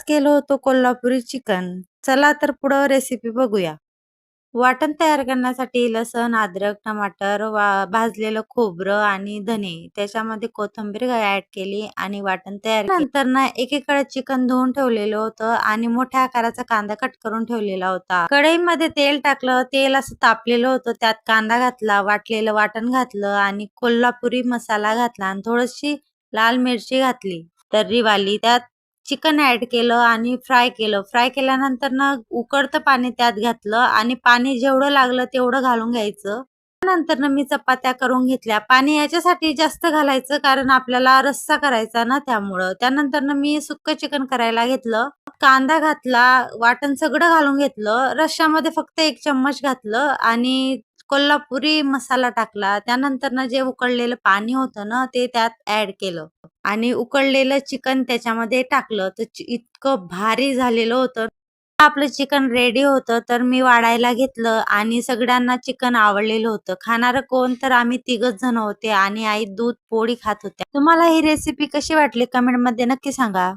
केलं होतं कोल्हापुरी चिकन. चला तर पुढं रेसिपी बघूया. वाटण तयार करण्यासाठी लसण, अद्रक, टमाटर, भाजलेलं खोबरं आणि धने त्याच्यामध्ये कोथिंबीर ॲड केली आणि वाटण तयार केलं. नंतर ना एकीकडे चिकन धुवून ठेवलेलं होतं आणि मोठ्या आकाराचा कांदा कट करून ठेवलेला होता. कढईमध्ये तेल टाकलं, तेल असं तापलेलं होतं. त्यात कांदा घातला, वाटलेलं वाटण घातलं आणि कोल्हापुरी मसाला घातला आणि थोडीशी लाल मिरची घातली तर्रीवाली. त्यात चिकन ॲड केलं आणि फ्राय केलं. फ्राय केल्यानंतर ना उकळतं पाणी त्यात घातलं आणि पाणी जेवढं लागलं तेवढं घालून घ्यायचं. त्यानंतर ना मी चपात्या करून घेतल्या. पाणी याच्यासाठी जास्त घालायचं कारण आपल्याला रस्सा करायचा ना त्यामुळं. त्यानंतर ना मी सुक्क चिकन करायला घेतलं. कांदा घातला, वाटण सगळं घालून घेतलं. रश्श्यामध्ये फक्त 1 चम्मच घातलं आणि कोल्हापुरी मसाला टाकला. त्यानंतर ना जे उकळलेलं पाणी होतं ना ते त्यात ॲड केलं. आणि उकळलेलं चिकन त्याच्यामध्ये टाकलं तर इतकं भारी झालेलं होतं. आपलं चिकन रेडी होतं तर मी वाढायला घेतलं आणि सगळ्यांना चिकन आवडलेलं होतं. खाणारं कोण तर आम्ही 3घच जण होते आणि आई दूध पोळी खात होत्या. तुम्हाला ही रेसिपी कशी वाटली कमेंटमध्ये नक्की सांगा.